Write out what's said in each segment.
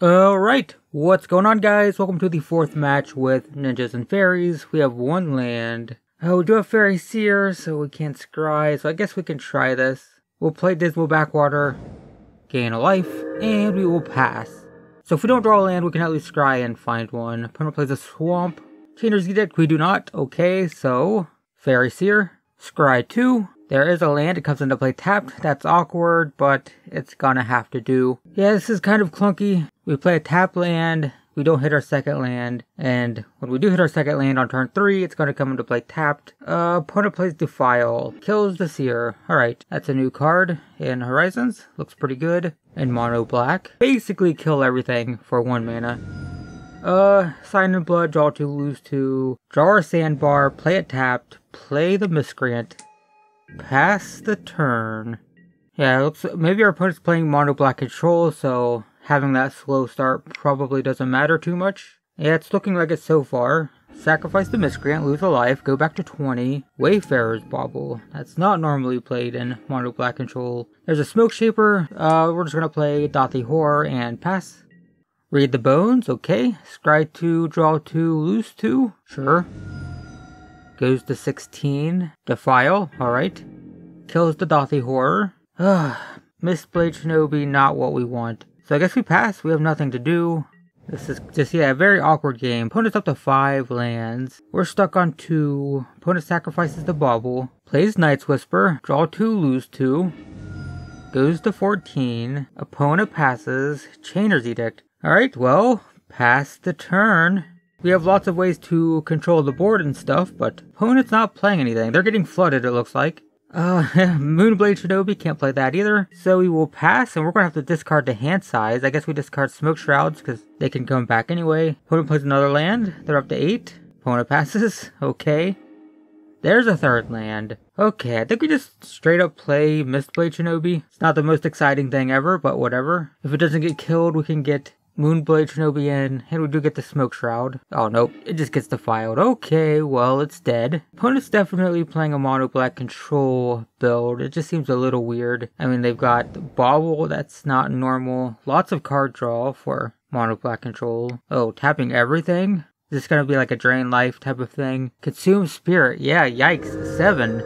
Alright, what's going on, guys? Welcome to the fourth match with Ninjas and Faeries. We have one land. We do have Fairy Seer, so we can't scry, so I guess we can try this. We'll play Dismal Backwater, gain a life, and we will pass. So if we don't draw a land, we can at least scry and find one. Opponent plays a Swamp. Chainer's Edict, we do not. Okay, so Fairy Seer, scry 2. There is a land, it comes into play tapped. That's awkward, but it's gonna have to do. Yeah, this is kind of clunky. We play a tap land, we don't hit our second land, and when we do hit our second land on turn 3, it's gonna come into play tapped. Opponent plays Defile, kills the Seer. Alright, that's a new card in Horizons. Looks pretty good. In mono black. Basically kill everything for 1 mana. Sign in Blood, draw 2, lose 2. Draw our Sandbar, play it tapped, play the Miscreant. Pass the turn. Yeah, it looks maybe our opponent's playing mono black control, so having that slow start probably doesn't matter too much. Yeah, it's looking like it so far. Sacrifice the Miscreant, lose a life, go back to 20. Wayfarer's Bauble. That's not normally played in mono black control. There's a Smoke Shaper. We're just gonna play Dothy Horror and pass. Read the Bones, okay. Scry 2, draw 2, lose 2. Sure. Goes to 16. Defile, alright. Kills the Dothy Horror. Mistblade Shinobi, not what we want. So I guess we pass, we have nothing to do. This is just, yeah, a very awkward game. Opponent's up to 5 lands. We're stuck on 2. Opponent sacrifices the Bauble. Plays Night's Whisper. Draw 2, lose 2. Goes to 14. Opponent passes. Chainer's Edict. Alright, well, pass the turn. We have lots of ways to control the board and stuff, but opponent's not playing anything. They're getting flooded, it looks like. Moonblade Shinobi, can't play that either. So we will pass, and we're going to have to discard the hand size. I guess we discard Smoke Shrouds, because they can come back anyway. Opponent plays another land. They're up to 8. Opponent passes. Okay. There's a third land. Okay, I think we just straight up play Mistblade Shinobi. It's not the most exciting thing ever, but whatever. If it doesn't get killed, we can get Moonblade Shinobi in, and we do get the Smoke Shroud. Oh, nope, it just gets defiled. Okay, well, it's dead. Opponent's definitely playing a mono black control build. It just seems a little weird. I mean, they've got Bauble, that's not normal. Lots of card draw for mono black control. Oh, tapping everything? Is this gonna be like a drain life type of thing? Consume Spirit, yeah, yikes, 7.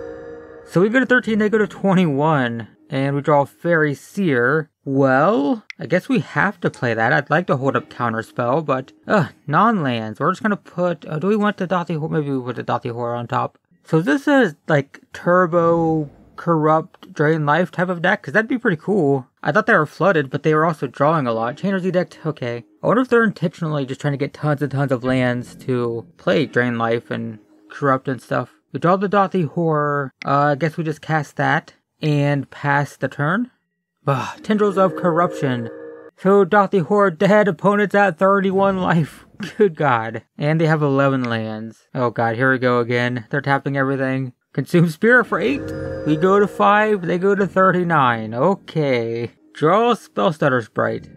So we go to 13, they go to 21. And we draw Fairy Seer. Well, I guess we have to play that. I'd like to hold up Counterspell, but non-lands. We're just gonna put, do we want the Dothy Horror? Maybe we put the Dothy Horror on top. So this is like Turbo, Corrupt, Drain Life type of deck, because that'd be pretty cool. I thought they were flooded, but they were also drawing a lot. Chainer's Edict, okay. I wonder if they're intentionally just trying to get tons and tons of lands to play Drain Life and Corrupt and stuff. We draw the Dothy Horror. I guess we just cast that and pass the turn. Tendrils of Corruption. So Dothy Horror dead, opponent's at 31 life. Good God. And they have 11 lands. Oh God, here we go again. They're tapping everything. Consume Spirit for 8. We go to 5, they go to 39. Okay. Draw Spellstutter Sprite.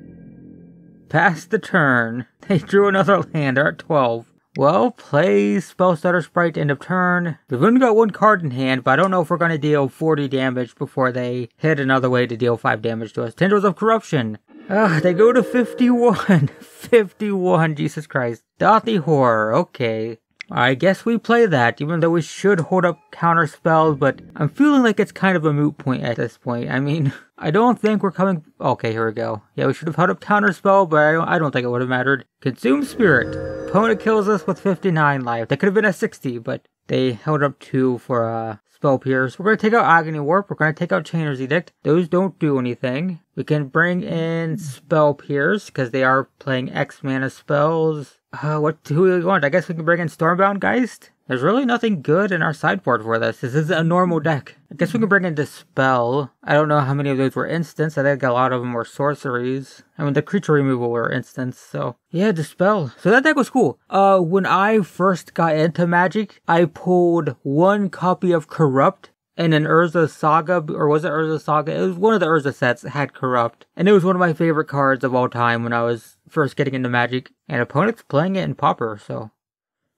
Pass the turn. They drew another land, they're at 12. Well, play Spellstutter Sprite, end of turn. We've only got 1 card in hand, but I don't know if we're going to deal 40 damage before they hit another way to deal 5 damage to us. Tendrils of Corruption. They go to 51. 51, Jesus Christ. Dothy Horror, okay. I guess we play that, even though we should hold up counter spells, but I'm feeling like it's kind of a moot point at this point. I mean, I don't think we're coming... Okay, here we go. Yeah, we should have held up counter spell, but I don't think it would have mattered. Consume Spirit. Opponent kills us with 59 life. That could have been a 60, but they held up 2 for Spell Pierce. We're going to take out Agony Warp. We're going to take out Chainer's Edict. Those don't do anything. We can bring in Spell Pierce, because they are playing X mana spells. What do we want? I guess we can bring in Stormbound Geist? There's really nothing good in our sideboard for this. This is a normal deck. I guess we can bring in Dispel. I don't know how many of those were instants. I think a lot of them were sorceries. I mean, the creature removal were instants, so... Yeah, Dispel. So that deck was cool. When I first got into Magic, I pulled 1 copy of Corrupt and an Urza Saga, or was it Urza Saga? It was one of the Urza sets that had Corrupt. And it was one of my favorite cards of all time when I was first getting into Magic. And opponent's playing it in Pauper, so...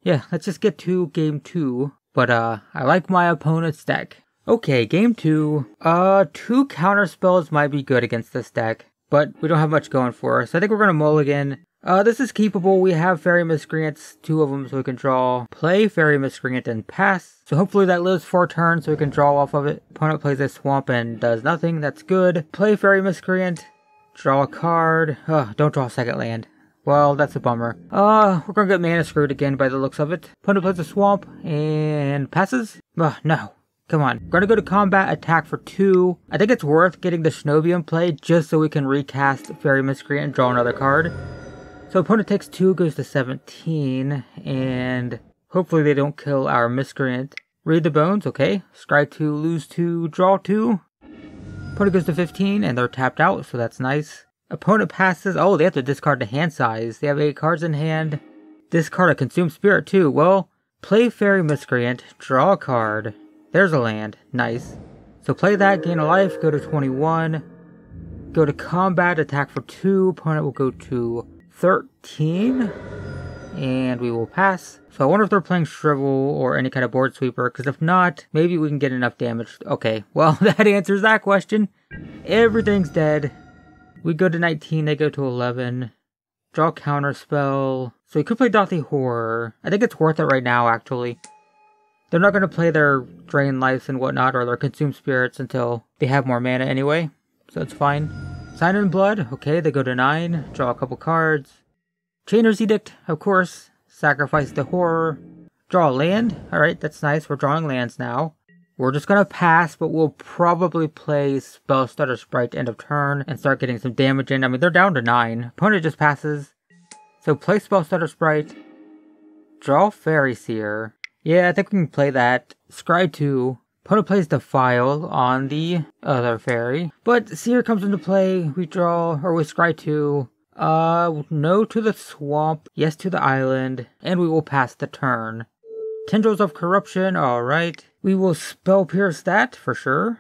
Yeah, let's just get to game 2. But, I like my opponent's deck. Okay, game 2. 2 counter spells might be good against this deck. but we don't have much going for us. I think we're going to mulligan. This is keepable. We have Fairy Miscreants, 2 of them, so we can draw. Play Fairy Miscreant and pass. So hopefully that lives 4 turns so we can draw off of it. Opponent plays a Swamp and does nothing. That's good. Play Fairy Miscreant. Draw a card. Don't draw a second land. Well, that's a bummer. We're gonna get mana screwed again by the looks of it. Opponent plays a Swamp and passes. No. Come on. We're gonna go to combat, attack for 2. I think it's worth getting the Shinobi in play just so we can recast Fairy Miscreant and draw another card. So opponent takes 2, goes to 17, and hopefully they don't kill our Miscreant. Read the bones, okay. Scry 2, lose 2, draw 2. Opponent goes to 15, and they're tapped out, so that's nice. Opponent passes. Oh, they have to discard the hand size. They have 8 cards in hand. Discard a Consumed Spirit too. Well, play Fairy Miscreant, draw a card. There's a land. Nice. So play that, gain a life, go to 21. Go to combat, attack for 2. Opponent will go to 13, and we will pass. So I wonder if they're playing Shrivel or any kind of board sweeper, because if not, maybe we can get enough damage. Okay, well, that answers that question. Everything's dead. We go to 19, they go to 11. Draw counter spell. So we could play Dothy Horror. I think it's worth it right now, actually. They're not going to play their Drain Lives and whatnot, or their Consume Spirits until they have more mana anyway, so it's fine. Sign in Blood, okay, they go to 9, draw a couple cards. Chainer's Edict, of course, sacrifice the Horror. Draw a land, alright, that's nice, we're drawing lands now. We're just gonna pass, but we'll probably play Spell Stutter Sprite end of turn and start getting some damage in. I mean, they're down to 9, opponent just passes. So play Spell Stutter Sprite, draw Fairy Seer. Yeah, I think we can play that. Scry 2. Opponent plays Defile on the other fairy. But Seer comes into play. We draw, or we scry 2. No to the swamp. Yes to the island. And we will pass the turn. Tendrils of Corruption. Alright. We will Spell Pierce that for sure.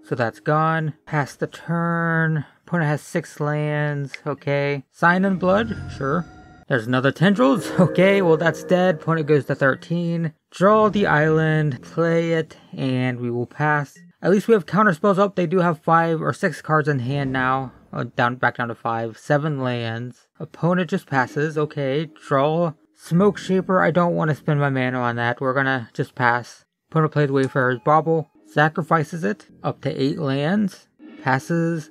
So that's gone. Pass the turn. Opponent has 6 lands. Okay. Sign in Blood. Sure. There's another Tendrils. Okay, well that's dead. Opponent goes to 13. Draw the island, play it, and we will pass. At least we have counter spells up. They do have 5 or 6 cards in hand now. Back down to 5. 7 lands. Opponent just passes. Okay, draw Smoke Shaper. I don't want to spend my mana on that. We're gonna just pass. Opponent plays Wayfarer's Bauble. Sacrifices it. Up to 8 lands. Passes.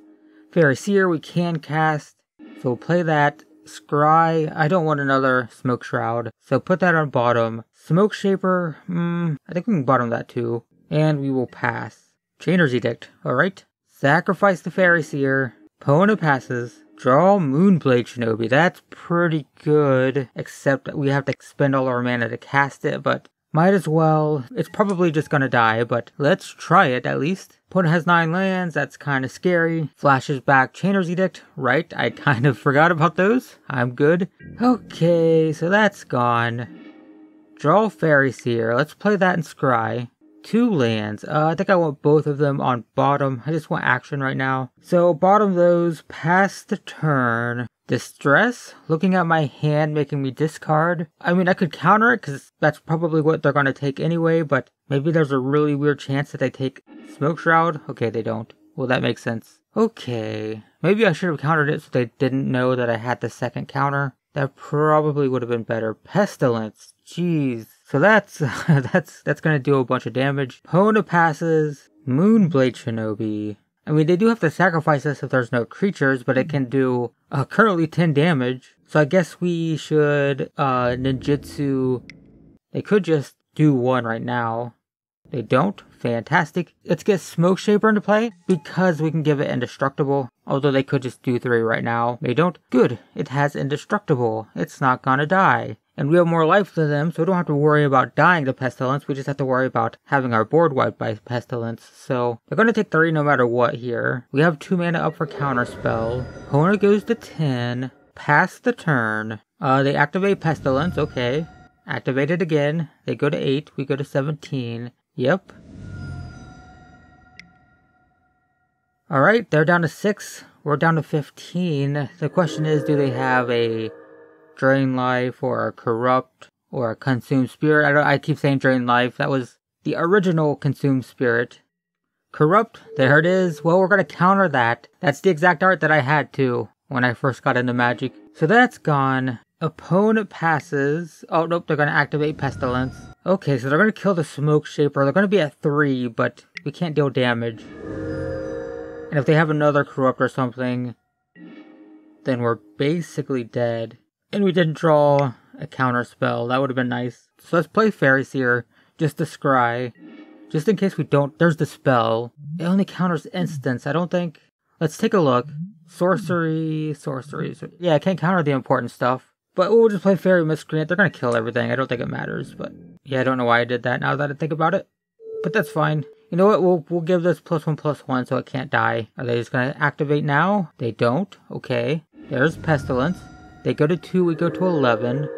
Fairy Seer we can cast. So we'll play that. Scry, I don't want another Smoke Shroud, so put that on bottom. Smoke Shaper, I think we can bottom that too. And we will pass. Chainer's Edict, alright. Sacrifice the Fairy Seer. Opponent passes. Draw Moonblade Shinobi, that's pretty good. Except that we have to spend all our mana to cast it, but might as well. It's probably just gonna die, but let's try it at least. Opponent has 9 lands, that's kind of scary. Flashes back Chainer's Edict, right? I kind of forgot about those. I'm good. Okay, so that's gone. Draw Fairy Seer, let's play that in Scry. 2 lands, I think I want both of them on bottom. I just want action right now. So bottom those, pass the turn. Distress, looking at my hand making me discard. I mean, I could counter it because that's probably what they're going to take anyway, but maybe there's a really weird chance that they take Smoke Shroud. Okay, they don't. Well, that makes sense. Okay, maybe I should have countered it so they didn't know that I had the second counter. That probably would have been better. Pestilence, jeez. So that's going to do a bunch of damage. Opponent passes. Moonblade Shinobi. I mean, they do have to sacrifice this if there's no creatures, but it can do currently 10 damage. So I guess we should ninjutsu. They could just do 1 right now. They don't. Fantastic. Let's get Smoke Shaper into play because we can give it Indestructible. Although they could just do 3 right now. They don't. Good. It has Indestructible. It's not gonna die. And we have more life than them, so we don't have to worry about dying to Pestilence. We just have to worry about having our board wiped by Pestilence. So they're going to take 3 no matter what here. We have 2 mana up for Counterspell. Opponent goes to 10. Pass the turn. They activate Pestilence. Okay. Activate it again. They go to 8. We go to 17. Yep. Alright, they're down to 6. We're down to 15. The question is, do they have a Drain Life or a Corrupt or a Consume Spirit? I keep saying Drain Life. That was the original Consume Spirit. Corrupt, there it is. Well, we're going to counter that. That's the exact art that I had too when I first got into Magic. So that's gone. Opponent passes. Oh, nope, they're going to activate Pestilence. Okay, so they're going to kill the Smoke Shaper. They're going to be at 3, but we can't deal damage. And if they have another Corrupt or something, then we're basically dead. And we didn't draw a counter spell. That would have been nice. So let's play Fairy Seer, just to scry. Just in case we don't, there's the spell. It only counters instants, I don't think. Let's take a look. Sorcery. Yeah, I can't counter the important stuff. But we'll just play Fairy Miscreant. They're going to kill everything. I don't think it matters. But yeah, I don't know why I did that now that I think about it. But that's fine. You know what? We'll give this +1/+1 so it can't die. Are they just going to activate now? They don't. Okay. There's Pestilence. They go to 2. We go to 11.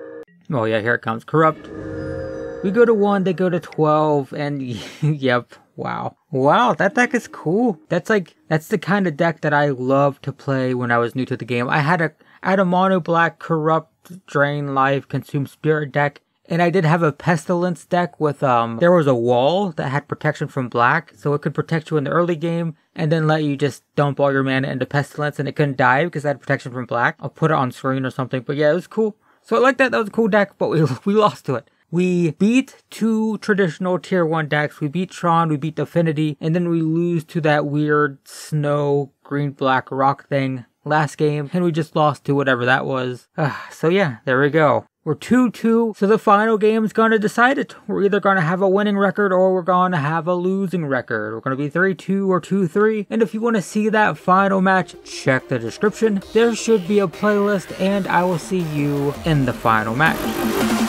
Oh yeah, here it comes. Corrupt. We go to 1. They go to 12. And yep. Wow. Wow, that deck is cool. That's the kind of deck that I loved to play when I was new to the game. I had a mono black Corrupt, Drain Life, Consume Spirit deck, and I did have a Pestilence deck with there was a wall that had protection from black, so it could protect you in the early game and then let you just dump all your mana into Pestilence, and it couldn't die because it had protection from black. I'll put it on screen or something, but yeah, it was cool. So I like that. That was a cool deck, but we lost to it. We beat 2 traditional tier 1 decks. We beat Tron, we beat Affinity, and then we lose to that weird snow green-black rock thing last game, and we just lost to whatever that was. So yeah, there we go. We're 2-2, so the final game is going to decide it. We're either going to have a winning record or we're going to have a losing record. We're going to be 3-2 or 2-3, and if you want to see that final match, check the description. There should be a playlist, and I will see you in the final match.